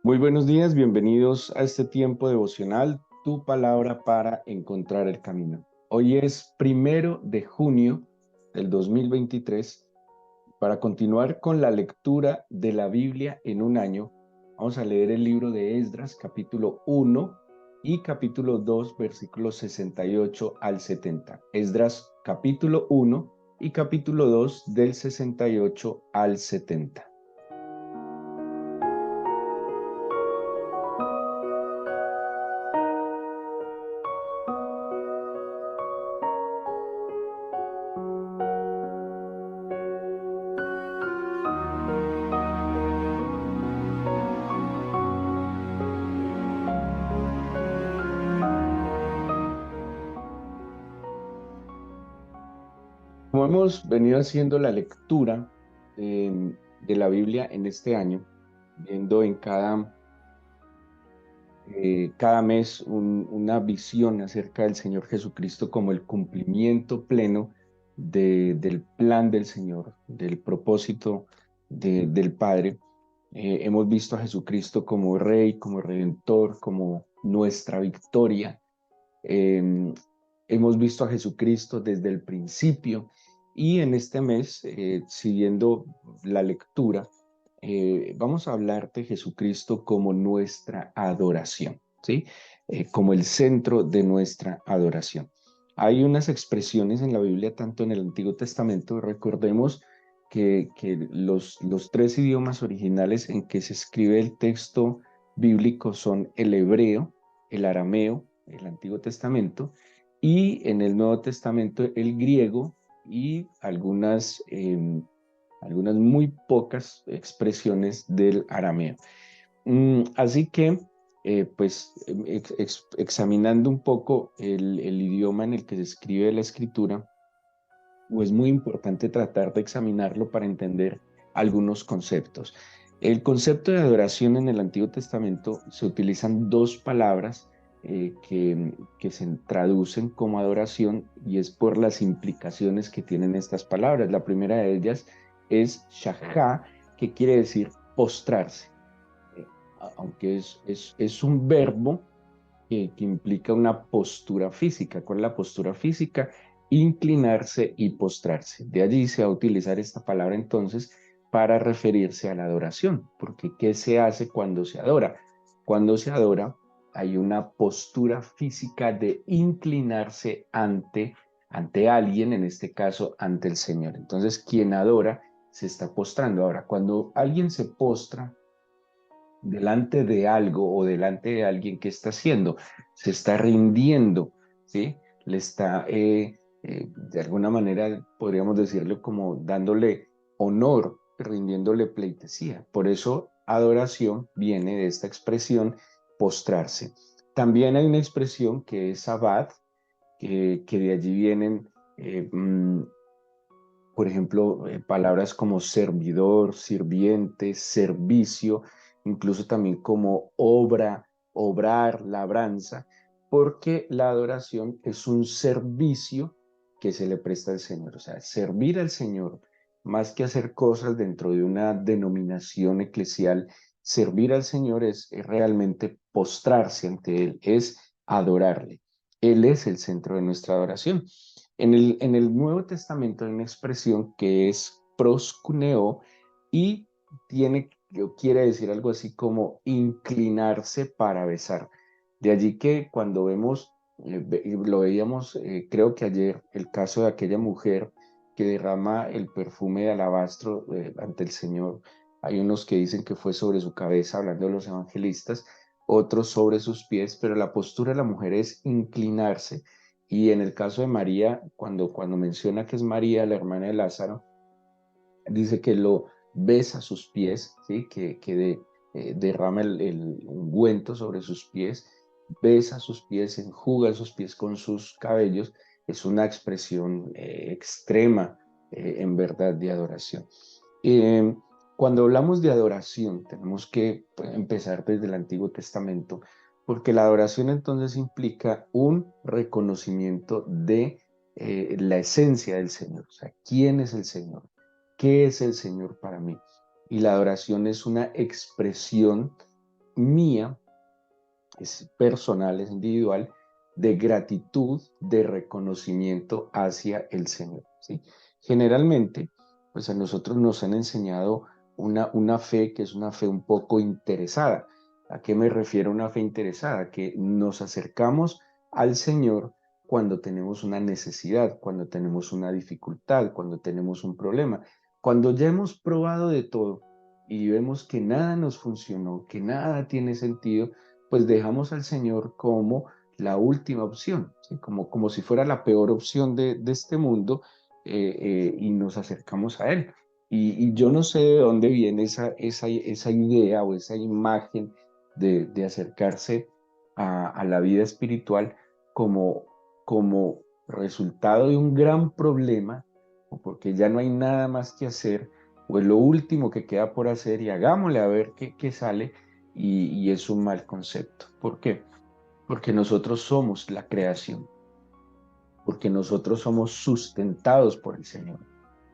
Muy buenos días, bienvenidos a este tiempo devocional, tu palabra para encontrar el camino. Hoy es 1 de junio del 2023. Para continuar con la lectura de la Biblia en un año, vamos a leer el libro de Esdras, capítulo 1 y capítulo 2, versículos 68 al 70. Esdras, capítulo 1 y capítulo 2 del 68 al 70. Como hemos venido haciendo la lectura de la Biblia en este año, viendo en cada mes una visión acerca del Señor Jesucristo como el cumplimiento pleno del plan del Señor, del propósito del Padre. Hemos visto a Jesucristo como Rey, como Redentor, como nuestra victoria. Eh, Hemos visto a Jesucristo desde el principio y en este mes, siguiendo la lectura, vamos a hablar de Jesucristo como nuestra adoración, ¿sí? Como el centro de nuestra adoración. Hay unas expresiones en la Biblia, tanto en el Antiguo Testamento, recordemos que los tres idiomas originales en que se escribe el texto bíblico son el hebreo, el arameo, el Antiguo Testamento, y en el Nuevo Testamento el griego y algunas muy pocas expresiones del arameo. Así que, pues, examinando un poco el idioma en el que se escribe la escritura, es muy importante tratar de examinarlo para entender algunos conceptos. El concepto de adoración en el Antiguo Testamento se utilizan dos palabras que se traducen como adoración y es por las implicaciones que tienen estas palabras. La primera de ellas es shahá, que quiere decir postrarse, aunque es un verbo que implica una postura física. ¿Cuál es la postura física? Inclinarse y postrarse. De allí se va a utilizar esta palabra entonces para referirse a la adoración, porque ¿qué se hace cuando se adora? Cuando se adora hay una postura física de inclinarse ante alguien, en este caso ante el Señor. Entonces, quien adora se está postrando. Ahora, cuando alguien se postra delante de algo o delante de alguien, que está haciendo, se está rindiendo, ¿sí? Le está, de alguna manera, podríamos decirlo como dándole honor, rindiéndole pleitesía. Por eso, adoración viene de esta expresión, postrarse. También hay una expresión que es abad, que de allí vienen, por ejemplo, palabras como servidor, sirviente, servicio, incluso también como obra, obrar, labranza, porque la adoración es un servicio que se le presta al Señor. O sea, servir al Señor, más que hacer cosas dentro de una denominación eclesial, servir al Señor es realmente postrarse ante Él, es adorarle. Él es el centro de nuestra adoración. En el Nuevo Testamento hay una expresión que es proskuneo y quiere decir algo así como inclinarse para besar. De allí que cuando vemos, lo veíamos, creo que ayer, el caso de aquella mujer que derrama el perfume de alabastro ante el Señor. Hay unos que dicen que fue sobre su cabeza, hablando de los evangelistas, otros sobre sus pies, pero la postura de la mujer es inclinarse. Y en el caso de María, cuando menciona que es María, la hermana de Lázaro, dice que lo besa a sus pies, ¿sí? Derrama el ungüento sobre sus pies, besa sus pies, enjuga sus pies con sus cabellos. Es una expresión extrema, en verdad, de adoración. Eh, Cuando hablamos de adoración, tenemos que empezar desde el Antiguo Testamento, porque la adoración entonces implica un reconocimiento de la esencia del Señor, o sea, ¿quién es el Señor? ¿Qué es el Señor para mí? Y la adoración es una expresión mía, es personal, es individual, de gratitud, de reconocimiento hacia el Señor, ¿sí? Generalmente, pues a nosotros nos han enseñado una fe que es una fe un poco interesada. ¿A qué me refiero una fe interesada? Que nos acercamos al Señor cuando tenemos una necesidad, cuando tenemos una dificultad, cuando tenemos un problema, cuando ya hemos probado de todo y vemos que nada nos funcionó, que nada tiene sentido, pues dejamos al Señor como la última opción, ¿sí? Como si fuera la peor opción de este mundo, y nos acercamos a Él. Y yo no sé de dónde viene esa idea o esa imagen de acercarse a la vida espiritual como, como resultado de un gran problema, o porque ya no hay nada más que hacer, o es lo último que queda por hacer y hagámosle a ver qué sale, y es un mal concepto. ¿Por qué? Porque nosotros somos la creación, porque nosotros somos sustentados por el Señor.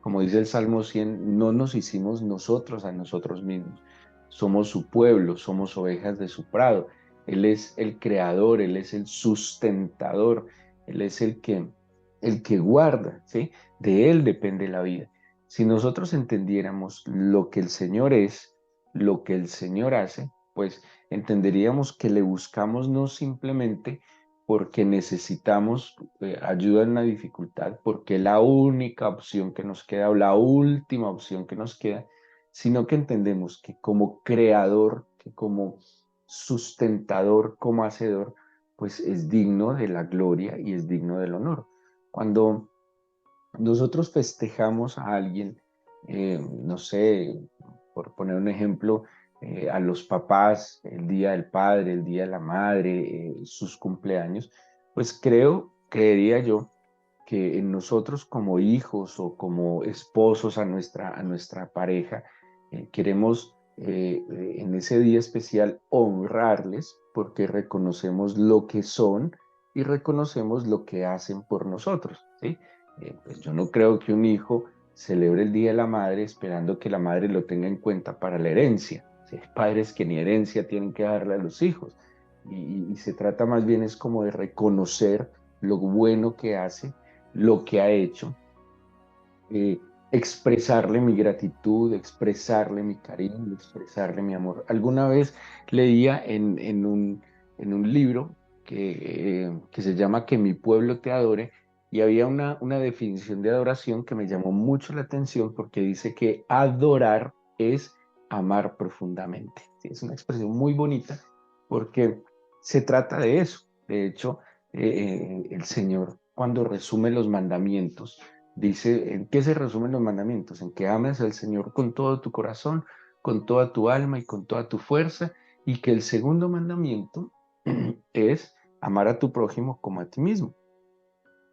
Como dice el Salmo 100, no nos hicimos nosotros a nosotros mismos. Somos su pueblo, somos ovejas de su prado. Él es el creador, Él es el sustentador, Él es el que guarda, ¿sí? De Él depende la vida. Si nosotros entendiéramos lo que el Señor es, lo que el Señor hace, pues entenderíamos que le buscamos no simplemente porque necesitamos ayuda en una dificultad, porque es la única opción que nos queda o la última opción que nos queda, sino que entendemos que como creador, que como sustentador, como hacedor, pues es digno de la gloria y es digno del honor. Cuando nosotros festejamos a alguien, no sé, por poner un ejemplo, a los papás, el Día del Padre, el Día de la Madre, sus cumpleaños, pues creería yo, que en nosotros como hijos o como esposos a nuestra pareja, queremos en ese día especial honrarles porque reconocemos lo que son y reconocemos lo que hacen por nosotros, ¿sí? Pues yo no creo que un hijo celebre el Día de la Madre esperando que la madre lo tenga en cuenta para la herencia. ¿Sí? Hay padres que ni herencia tienen que darle a los hijos. Y se trata más bien es como de reconocer lo bueno que hace, lo que ha hecho, expresarle mi gratitud, expresarle mi cariño, expresarle mi amor. Alguna vez leía en un libro que se llama Que mi pueblo te adore, y había una definición de adoración que me llamó mucho la atención porque dice que adorar es amar profundamente. Sí, es una expresión muy bonita porque se trata de eso. De hecho, el Señor, cuando resume los mandamientos, dice, ¿en qué se resumen los mandamientos? En que ames al Señor con todo tu corazón, con toda tu alma y con toda tu fuerza, y que el segundo mandamiento es amar a tu prójimo como a ti mismo.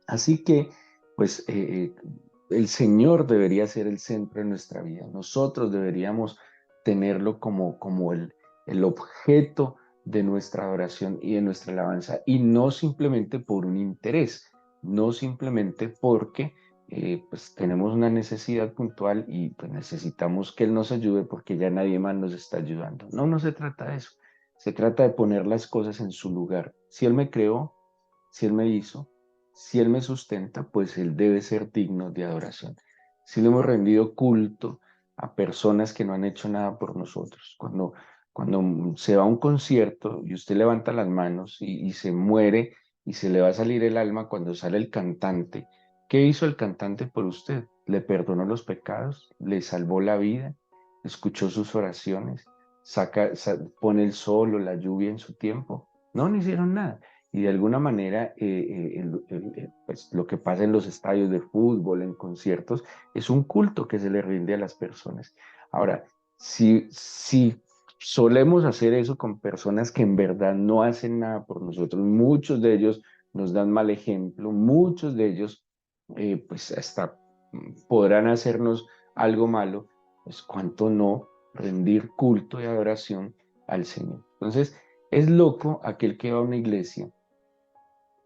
Así que, pues, el Señor debería ser el centro de nuestra vida. Nosotros deberíamos tenerlo como el objeto de nuestra adoración y de nuestra alabanza, y no simplemente por un interés, no simplemente porque pues tenemos una necesidad puntual y pues necesitamos que Él nos ayude porque ya nadie más nos está ayudando. No, no se trata de eso. Se trata de poner las cosas en su lugar. Si Él me creó, si Él me hizo, si Él me sustenta, pues Él debe ser digno de adoración. Si le hemos rendido culto a personas que no han hecho nada por nosotros, cuando se va a un concierto y usted levanta las manos y se muere y se le va a salir el alma cuando sale el cantante, ¿qué hizo el cantante por usted? ¿Le perdonó los pecados? ¿Le salvó la vida? ¿Escuchó sus oraciones? ¿Pone el sol o la lluvia en su tiempo? No, no hicieron nada. Y de alguna manera, pues, lo que pasa en los estadios de fútbol, en conciertos, es un culto que se le rinde a las personas. Ahora, si solemos hacer eso con personas que en verdad no hacen nada por nosotros, muchos de ellos nos dan mal ejemplo, muchos de ellos, pues hasta podrán hacernos algo malo, pues cuánto no rendir culto y adoración al Señor. Entonces, Es loco aquel que va a una iglesia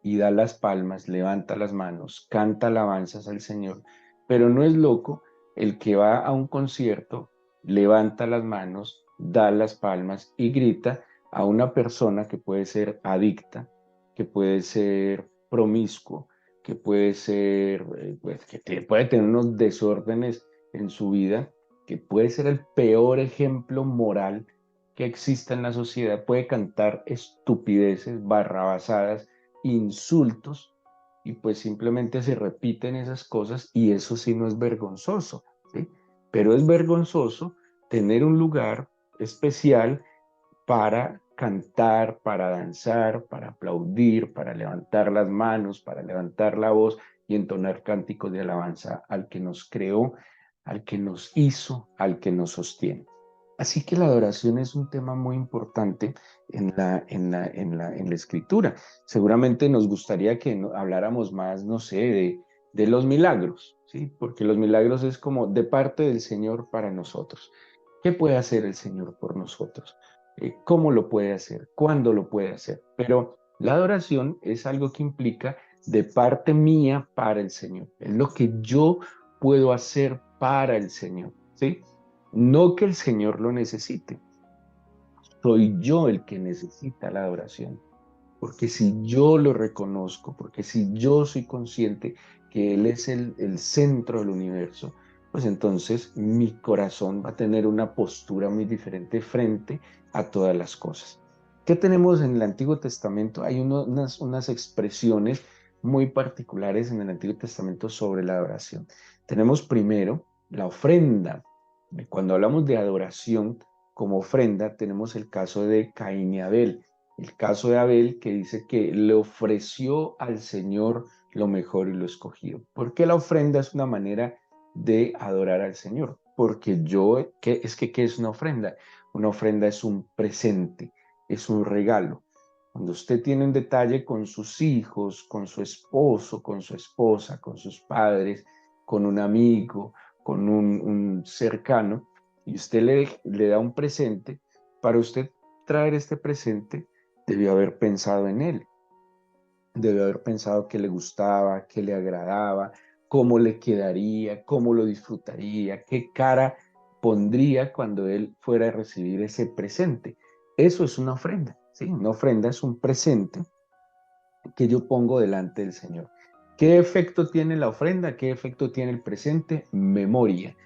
y da las palmas, levanta las manos, canta alabanzas al Señor, pero no es loco el que va a un concierto, levanta las manos, da las palmas y grita a una persona que puede ser adicta, que puede ser promiscuo, que puede ser, pues, puede tener unos desórdenes en su vida, que puede ser el peor ejemplo moral que exista en la sociedad, puede cantar estupideces, barrabasadas, insultos, y pues simplemente se repiten esas cosas y eso sí no es vergonzoso, ¿sí? Pero es vergonzoso tener un lugar especial para cantar, para danzar, para aplaudir, para levantar las manos, para levantar la voz y entonar cánticos de alabanza al que nos creó, al que nos hizo, al que nos sostiene. Así que la adoración es un tema muy importante en la escritura. Seguramente nos gustaría que habláramos más, no sé, de los milagros, ¿sí? Porque los milagros es como de parte del Señor para nosotros. ¿Qué puede hacer el Señor por nosotros? ¿Cómo lo puede hacer? ¿Cuándo lo puede hacer? Pero la adoración es algo que implica de parte mía para el Señor. Es lo que yo puedo hacer para el Señor, ¿sí? No que el Señor lo necesite, soy yo el que necesita la adoración. Porque si yo lo reconozco, porque si yo soy consciente que Él es el centro del universo, pues entonces mi corazón va a tener una postura muy diferente frente a todas las cosas. ¿Qué tenemos en el Antiguo Testamento? Hay unas expresiones muy particulares en el Antiguo Testamento sobre la adoración. Tenemos primero la ofrenda. Cuando hablamos de adoración como ofrenda, tenemos el caso de Caín y Abel. El caso de Abel que dice que le ofreció al Señor lo mejor y lo escogido. ¿Por qué la ofrenda es una manera de adorar al Señor? Porque ¿qué es una ofrenda? Una ofrenda es un presente, es un regalo. Cuando usted tiene un detalle con sus hijos, con su esposo, con su esposa, con sus padres, con un amigo, con un cercano, y usted le da un presente, para usted traer este presente, debió haber pensado en él, debió haber pensado que le gustaba, que le agradaba, cómo le quedaría, cómo lo disfrutaría, qué cara pondría cuando él fuera a recibir ese presente. Eso es una ofrenda, ¿sí? Una ofrenda es un presente que yo pongo delante del Señor. ¿Qué efecto tiene la ofrenda? ¿Qué efecto tiene el presente? Memoria.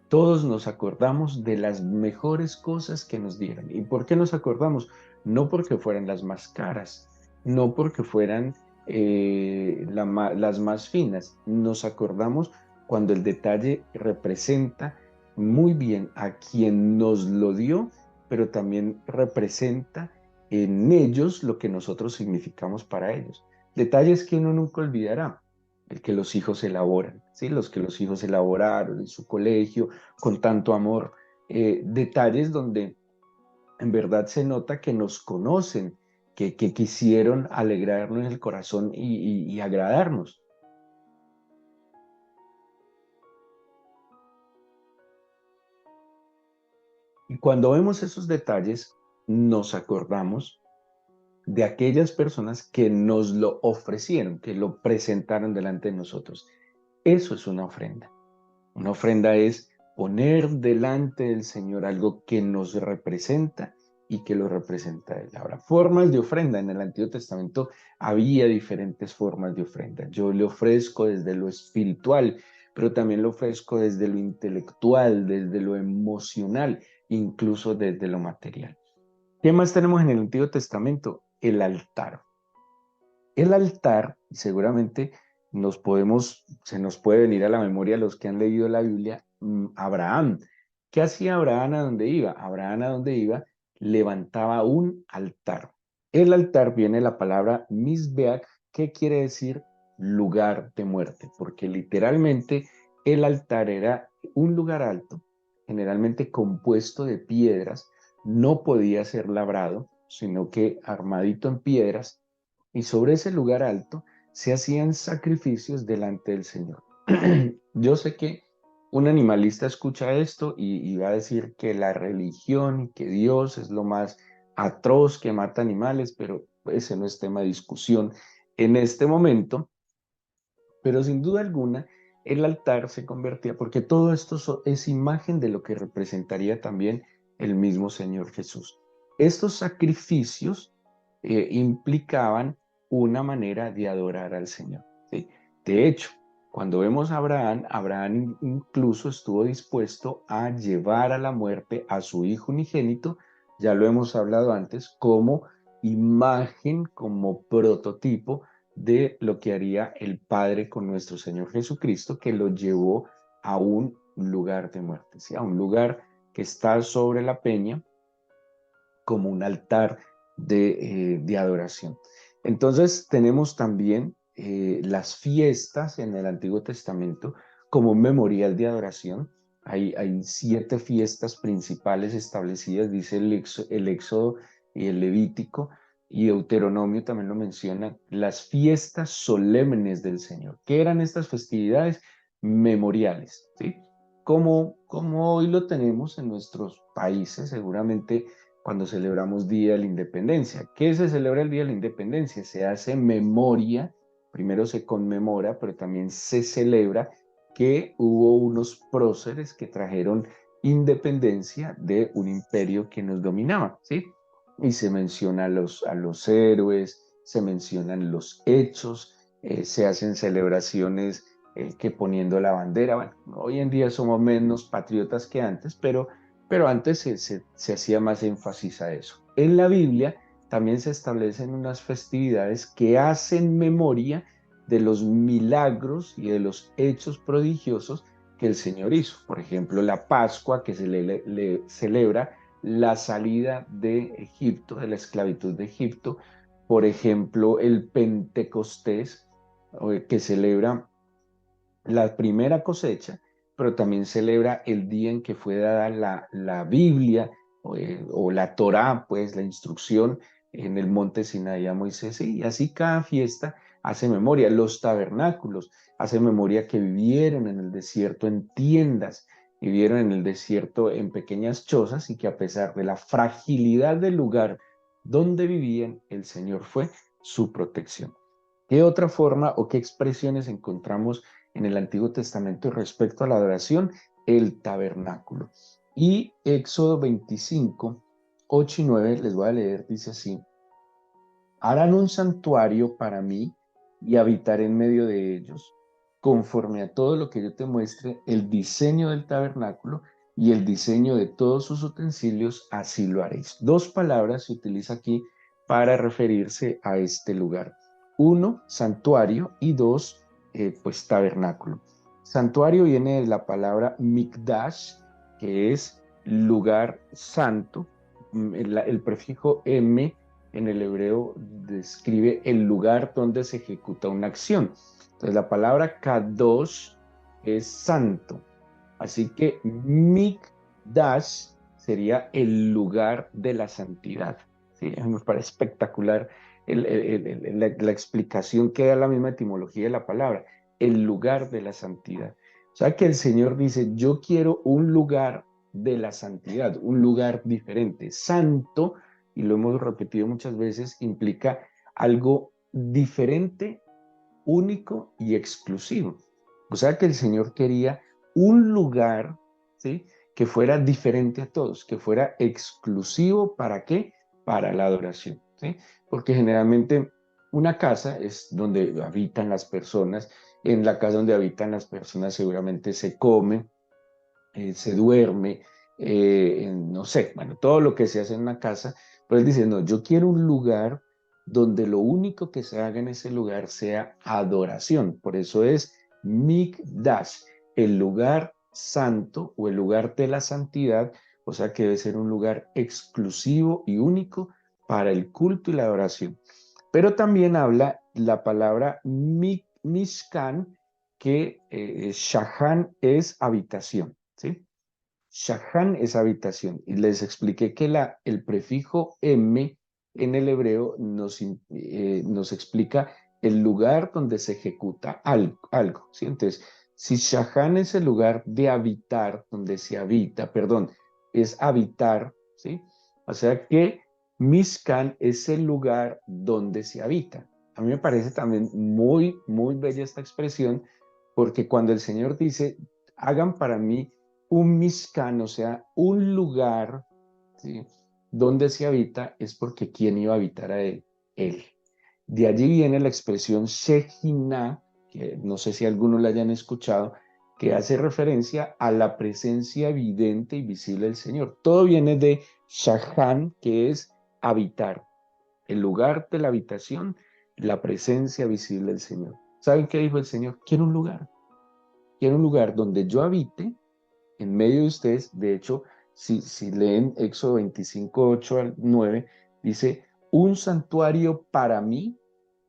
Todos nos acordamos de las mejores cosas que nos dieron. ¿Y por qué nos acordamos? No porque fueran las más caras, no porque fueran las más finas. Nos acordamos cuando el detalle representa muy bien a quien nos lo dio, pero también representa en ellos lo que nosotros significamos para ellos. Detalles que uno nunca olvidará, el que los hijos elaboran, ¿sí? Los que los hijos elaboraron en su colegio con tanto amor, detalles donde en verdad se nota que nos conocen, que quisieron alegrarnos el corazón y agradarnos. Y cuando vemos esos detalles, nos acordamos de aquellas personas que nos lo ofrecieron, que lo presentaron delante de nosotros. Eso es una ofrenda. Una ofrenda es poner delante del Señor algo que nos representa y que lo representa a Él. Ahora, formas de ofrenda. En el Antiguo Testamento había diferentes formas de ofrenda. Yo le ofrezco desde lo espiritual, pero también lo ofrezco desde lo intelectual, desde lo emocional, incluso desde lo material. ¿Qué más tenemos en el Antiguo Testamento? El altar. El altar, seguramente se nos puede venir a la memoria los que han leído la Biblia, Abraham. ¿Qué hacía Abraham a donde iba? Abraham a donde iba levantaba un altar. El altar viene de la palabra Mizbeach, que quiere decir lugar de muerte, porque literalmente el altar era un lugar alto, generalmente compuesto de piedras, no podía ser labrado, sino que armadito en piedras, y sobre ese lugar alto se hacían sacrificios delante del Señor. Yo sé que un animalista escucha esto y va a decir que la religión y que Dios es lo más atroz que mata animales, pero ese no es tema de discusión en este momento. Pero sin duda alguna, el altar se convertía, porque todo esto es imagen de lo que representaría también el mismo Señor Jesús. Estos sacrificios implicaban una manera de adorar al Señor, ¿sí? De hecho, cuando vemos a Abraham, Abraham incluso estuvo dispuesto a llevar a la muerte a su hijo unigénito, ya lo hemos hablado antes, como imagen, como prototipo de lo que haría el Padre con nuestro Señor Jesucristo, que lo llevó a un lugar de muerte, ¿sí? A un lugar que está sobre la peña como un altar de adoración. Entonces tenemos también las fiestas en el Antiguo Testamento como un memorial de adoración. Hay 7 fiestas principales establecidas, dice el Éxodo y el Levítico, y Deuteronomio también lo menciona, las fiestas solemnes del Señor. ¿Qué eran estas festividades? Memoriales, ¿sí? Como hoy lo tenemos en nuestros países, seguramente cuando celebramos Día de la Independencia. ¿Qué se celebra el Día de la Independencia? Se hace memoria, primero se conmemora, pero también se celebra que hubo unos próceres que trajeron independencia de un imperio que nos dominaba, ¿sí? Y se menciona a los héroes, se mencionan los hechos, se hacen celebraciones que poniendo la bandera. Bueno, hoy en día somos menos patriotas que antes, pero antes se hacía más énfasis a eso. En la Biblia también se establecen unas festividades que hacen memoria de los milagros y de los hechos prodigiosos que el Señor hizo. Por ejemplo, la Pascua, que se le celebra la salida de Egipto, de la esclavitud de Egipto. Por ejemplo, el Pentecostés, que celebra la primera cosecha, pero también celebra el día en que fue dada la Biblia o la Torá, pues la instrucción en el monte Sinaí a Moisés, y así cada fiesta hace memoria. Los tabernáculos hace memoria que vivieron en el desierto en tiendas, vivieron en el desierto en pequeñas chozas y que a pesar de la fragilidad del lugar donde vivían, el Señor fue su protección. ¿Qué otra forma o qué expresiones encontramos en el Antiguo Testamento respecto a la adoración? El tabernáculo. Y Éxodo 25, 8 y 9, les voy a leer, dice así: harán un santuario para mí y habitaré en medio de ellos, conforme a todo lo que yo te muestre, el diseño del tabernáculo y el diseño de todos sus utensilios, así lo haréis. 2 palabras se utiliza aquí para referirse a este lugar. 1, santuario, y 2, pues tabernáculo. Santuario viene de la palabra mikdash, que es lugar santo. El prefijo m en el hebreo describe el lugar donde se ejecuta una acción. Entonces la palabra kadosh es santo. Así que mikdash sería el lugar de la santidad. ¿Sí? Me parece espectacular la explicación que da la misma etimología de la palabra, el lugar de la santidad. O sea que el Señor dice, yo quiero un lugar de la santidad, un lugar diferente, santo, y lo hemos repetido muchas veces, implica algo diferente, único y exclusivo. O sea que el Señor quería un lugar, ¿sí?, que fuera diferente a todos, que fuera exclusivo. ¿Para qué? Para la adoración, ¿sí? Porque generalmente una casa es donde habitan las personas. En la casa donde habitan las personas seguramente se come, se duerme, no sé, bueno, todo lo que se hace en una casa. Pero él dice, no, yo quiero un lugar donde lo único que se haga en ese lugar sea adoración. Por eso es Mikdash, el lugar santo o el lugar de la santidad, o sea que debe ser un lugar exclusivo y único para el culto y la adoración. Pero también habla la palabra Mishkan, que Shahan es habitación, ¿sí? Shahan es habitación. Y les expliqué que el prefijo M en el hebreo nos explica el lugar donde se ejecuta algo, ¿sí? Entonces, si Shahan es el lugar de habitar, donde se habita, perdón, es habitar, ¿sí? O sea que Mishkan es el lugar donde se habita. A mí me parece también muy, muy bella esta expresión, porque cuando el Señor dice, hagan para mí un Mishkan, o sea, un lugar, ¿sí?, donde se habita, es porque ¿quién iba a habitar a él? Él. De allí viene la expresión Shejinah, que no sé si algunos la hayan escuchado, que hace referencia a la presencia evidente y visible del Señor. Todo viene de Shahan, que es habitar, el lugar de la habitación, la presencia visible del Señor. ¿Saben qué dijo el Señor? Quiero un lugar donde yo habite en medio de ustedes. De hecho, si leen Éxodo 25, 8 al 9, dice, un santuario para mí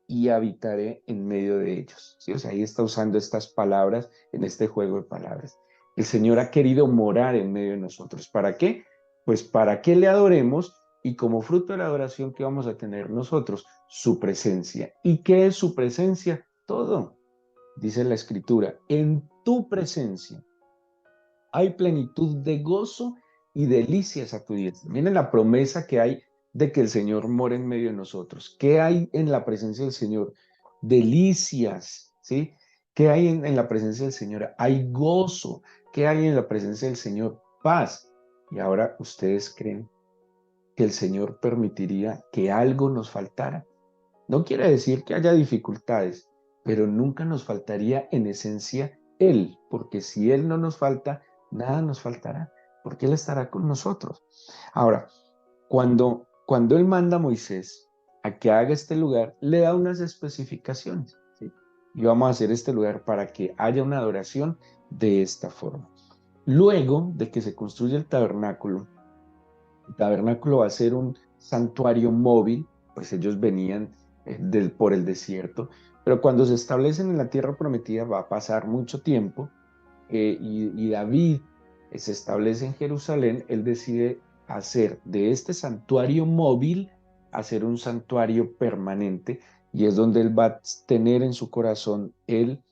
y habitaré en medio de ellos. ¿Sí? O sea, ahí está usando estas palabras en este juego de palabras. El Señor ha querido morar en medio de nosotros. ¿Para qué? Pues para que le adoremos y como fruto de la adoración que vamos a tener nosotros, su presencia. ¿Y qué es su presencia? Todo. Dice la Escritura, en tu presencia hay plenitud de gozo y delicias a tu diestra. Miren la promesa que hay de que el Señor mora en medio de nosotros. ¿Qué hay en la presencia del Señor? Delicias, ¿sí? ¿Qué hay en la presencia del Señor? Hay gozo. ¿Qué hay en la presencia del Señor? Paz. Y ahora ustedes creen que el Señor permitiría que algo nos faltara. No quiere decir que haya dificultades, pero nunca nos faltaría en esencia Él, porque si Él no nos falta, nada nos faltará, porque Él estará con nosotros. Ahora, cuando Él manda a Moisés a que haga este lugar, le da unas especificaciones, ¿sí? Y vamos a hacer este lugar para que haya una adoración de esta forma. Luego de que se construye el tabernáculo va a ser un santuario móvil, pues ellos venían por el desierto, pero cuando se establecen en la tierra prometida va a pasar mucho tiempo, y David se establece en Jerusalén. Él decide hacer de este santuario móvil, hacer un santuario permanente, y es donde él va a tener en su corazón el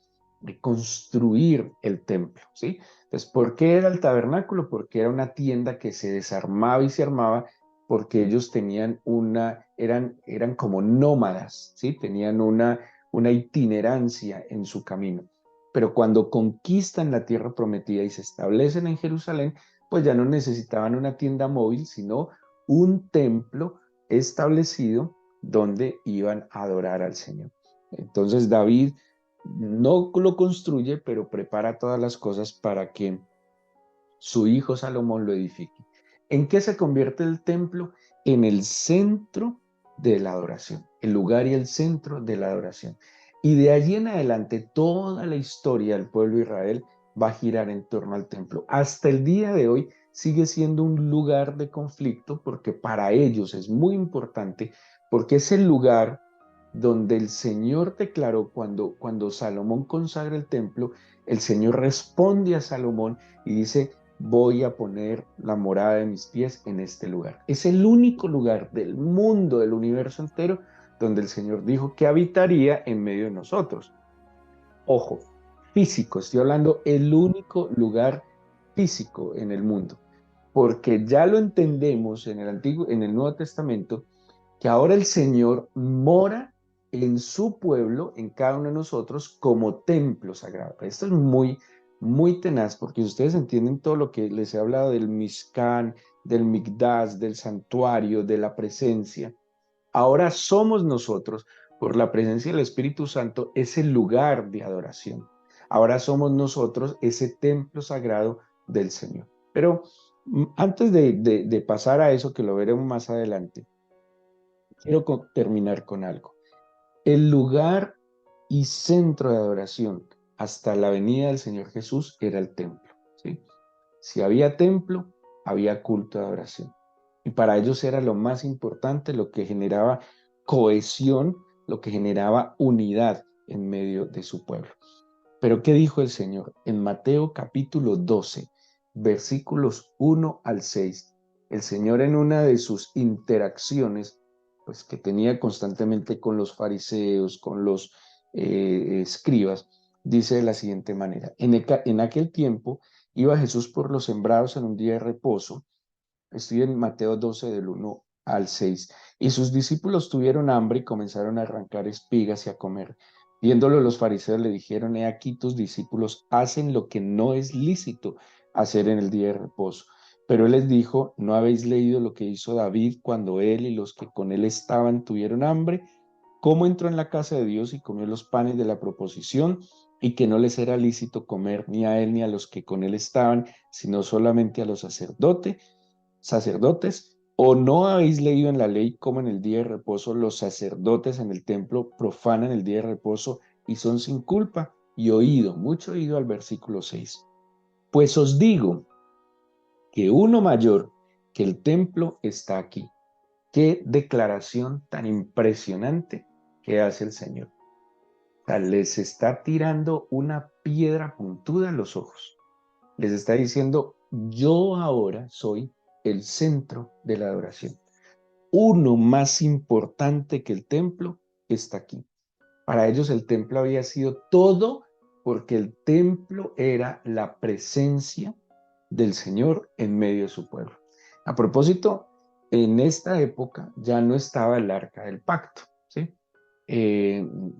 de construir el templo, ¿sí? Entonces, ¿por qué era el tabernáculo? Porque era una tienda que se desarmaba y se armaba, porque ellos tenían eran como nómadas, ¿sí? Tenían una itinerancia en su camino. Pero cuando conquistan la tierra prometida y se establecen en Jerusalén, pues ya no necesitaban una tienda móvil, sino un templo establecido donde iban a adorar al Señor. Entonces David no lo construye, pero prepara todas las cosas para que su hijo Salomón lo edifique. ¿En qué se convierte el templo? En el centro de la adoración, el lugar y el centro de la adoración. Y de allí en adelante, toda la historia del pueblo de Israel va a girar en torno al templo. Hasta el día de hoy sigue siendo un lugar de conflicto, porque para ellos es muy importante, porque es el lugar donde el Señor declaró cuando Salomón consagra el templo. El Señor responde a Salomón y dice, voy a poner la morada de mis pies en este lugar. Es el único lugar del mundo, del universo entero, donde el Señor dijo que habitaría en medio de nosotros. Ojo, físico, estoy hablando el único lugar físico en el mundo, porque ya lo entendemos en el Nuevo Testamento, que ahora el Señor mora en su pueblo, en cada uno de nosotros, como templo sagrado. Esto es muy, muy tenaz, porque ustedes entienden todo lo que les he hablado del Mishkan, del Mikdash, del santuario, de la presencia. Ahora somos nosotros, por la presencia del Espíritu Santo, ese lugar de adoración. Ahora somos nosotros ese templo sagrado del Señor. Pero antes de pasar a eso, que lo veremos más adelante, quiero terminar con algo. El lugar y centro de adoración hasta la venida del Señor Jesús era el templo, ¿sí? Si había templo, había culto de adoración. Y para ellos era lo más importante, lo que generaba cohesión, lo que generaba unidad en medio de su pueblo. Pero ¿qué dijo el Señor? En Mateo capítulo 12, versículos 1 al 6, el Señor, en una de sus interacciones, pues que tenía constantemente con los fariseos, con los escribas, dice de la siguiente manera: en aquel tiempo iba Jesús por los sembrados en un día de reposo. Estoy en Mateo 12 del 1 al 6. Y sus discípulos tuvieron hambre y comenzaron a arrancar espigas y a comer. Viéndolo los fariseos le dijeron, he aquí tus discípulos hacen lo que no es lícito hacer en el día de reposo. Pero él les dijo, ¿no habéis leído lo que hizo David cuando él y los que con él estaban tuvieron hambre? ¿Cómo entró en la casa de Dios y comió los panes de la proposición y que no les era lícito comer ni a él ni a los que con él estaban, sino solamente a los sacerdotes? ¿O no habéis leído en la ley cómo en el día de reposo los sacerdotes en el templo profanan el día de reposo y son sin culpa? Y oído, mucho oído al versículo 6. Pues os digo que uno mayor que el templo está aquí. Qué declaración tan impresionante que hace el Señor. O sea, les está tirando una piedra puntuda a los ojos. Les está diciendo, yo ahora soy el centro de la adoración. Uno más importante que el templo está aquí. Para ellos el templo había sido todo porque el templo era la presencia del Señor en medio de su pueblo. A propósito, en esta época ya no estaba el arca del pacto, ¿sí?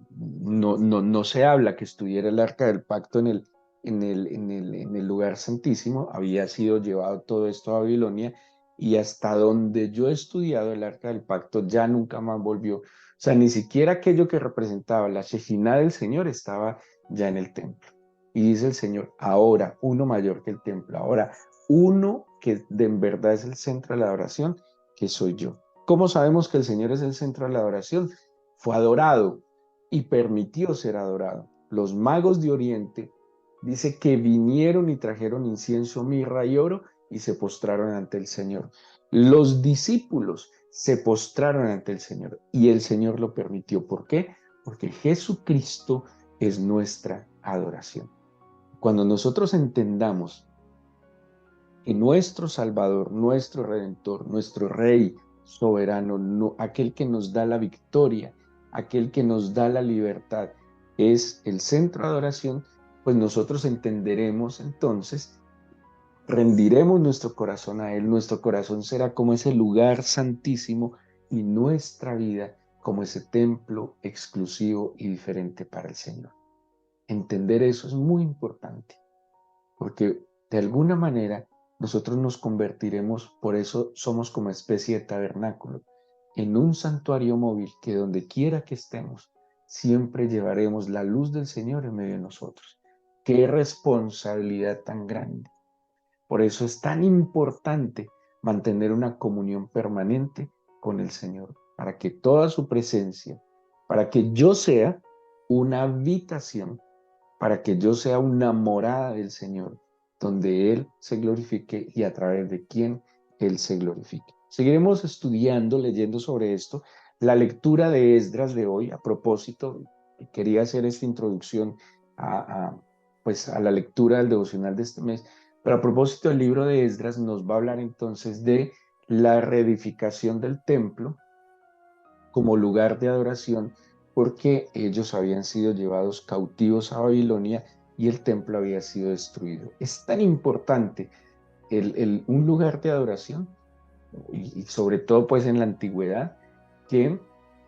No se habla que estuviera el arca del pacto en el lugar santísimo, había sido llevado todo esto a Babilonia y hasta donde yo he estudiado el arca del pacto ya nunca más volvió. O sea, ni siquiera aquello que representaba la Shekinah del Señor estaba ya en el templo. Y dice el Señor, ahora uno mayor que el templo, ahora uno que en verdad es el centro de la adoración, que soy yo. ¿Cómo sabemos que el Señor es el centro de la adoración? Fue adorado y permitió ser adorado. Los magos de Oriente dice que vinieron y trajeron incienso, mirra y oro y se postraron ante el Señor. Los discípulos se postraron ante el Señor y el Señor lo permitió. ¿Por qué? Porque Jesucristo es nuestra adoración. Cuando nosotros entendamos que nuestro Salvador, nuestro Redentor, nuestro Rey soberano, aquel que nos da la victoria, aquel que nos da la libertad, es el centro de adoración, pues nosotros entenderemos entonces, rendiremos nuestro corazón a Él, nuestro corazón será como ese lugar santísimo y nuestra vida como ese templo exclusivo y diferente para el Señor. Entender eso es muy importante, porque de alguna manera nosotros nos convertiremos, por eso somos como especie de tabernáculo, en un santuario móvil que donde quiera que estemos, siempre llevaremos la luz del Señor en medio de nosotros. Qué responsabilidad tan grande. Por eso es tan importante mantener una comunión permanente con el Señor, para que toda su presencia, para que yo sea una habitación, para que yo sea una morada del Señor, donde Él se glorifique y a través de quien Él se glorifique. Seguiremos estudiando, leyendo sobre esto. La lectura de Esdras de hoy, a propósito, quería hacer esta introducción pues a la lectura del devocional de este mes, pero a propósito del libro de Esdras nos va a hablar entonces de la reedificación del templo como lugar de adoración, porque ellos habían sido llevados cautivos a Babilonia y el templo había sido destruido. Es tan importante un lugar de adoración, y sobre todo pues en la antigüedad, que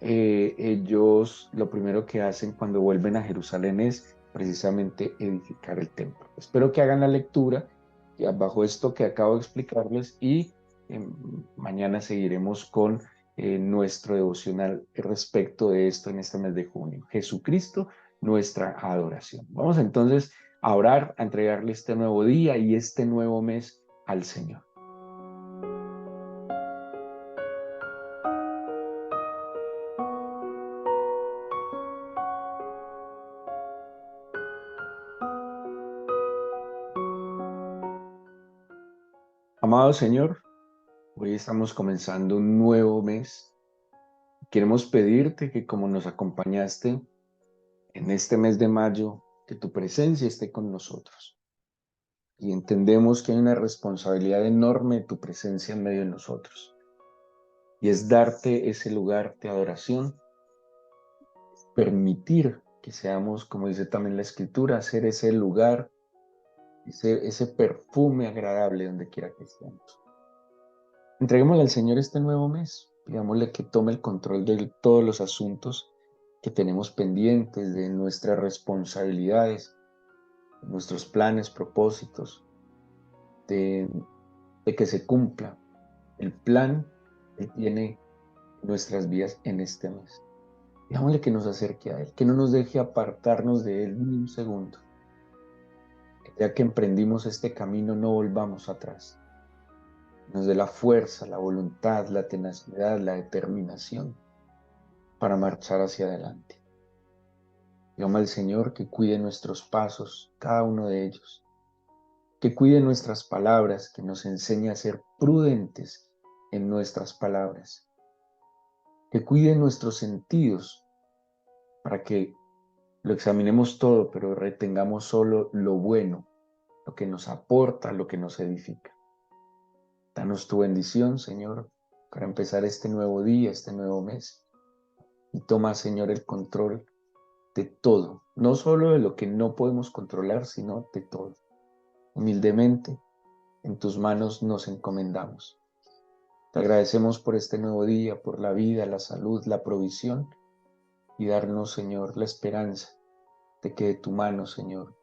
ellos lo primero que hacen cuando vuelven a Jerusalén es precisamente edificar el templo. Espero que hagan la lectura bajo esto que acabo de explicarles y mañana seguiremos con nuestro devocional respecto de esto en este mes de junio. Jesucristo, nuestra adoración. Vamos entonces a orar, a entregarle este nuevo día y este nuevo mes al Señor. Amado Señor, hoy estamos comenzando un nuevo mes. Queremos pedirte que como nos acompañaste en este mes de mayo, que tu presencia esté con nosotros. Y entendemos que hay una responsabilidad enorme de tu presencia en medio de nosotros. Y es darte ese lugar de adoración, permitir que seamos, como dice también la Escritura, hacer ese lugar, ese perfume agradable donde quiera que estemos. Entreguémosle al Señor este nuevo mes. Pidámosle que tome el control de todos los asuntos que tenemos pendientes, de nuestras responsabilidades, nuestros planes, propósitos, de, de que se cumpla el plan que tiene nuestras vidas en este mes. Pidámosle que nos acerque a Él, que no nos deje apartarnos de Él ni un segundo. Que ya que emprendimos este camino, no volvamos atrás. Nos dé la fuerza, la voluntad, la tenacidad, la determinación para marchar hacia adelante. Llama al Señor que cuide nuestros pasos, cada uno de ellos, que cuide nuestras palabras, que nos enseñe a ser prudentes en nuestras palabras, que cuide nuestros sentidos para que lo examinemos todo, pero retengamos solo lo bueno, lo que nos aporta, lo que nos edifica. Danos tu bendición, Señor, para empezar este nuevo día, este nuevo mes. Y toma, Señor, el control de todo, no solo de lo que no podemos controlar, sino de todo. Humildemente, en tus manos nos encomendamos. Te agradecemos por este nuevo día, por la vida, la salud, la provisión y darnos, Señor, la esperanza de que de tu mano, Señor,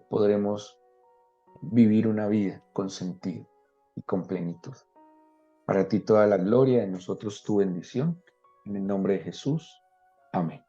podremos vivir una vida con sentido y con plenitud. Para ti toda la gloria, de nosotros tu bendición. En el nombre de Jesús. Amén.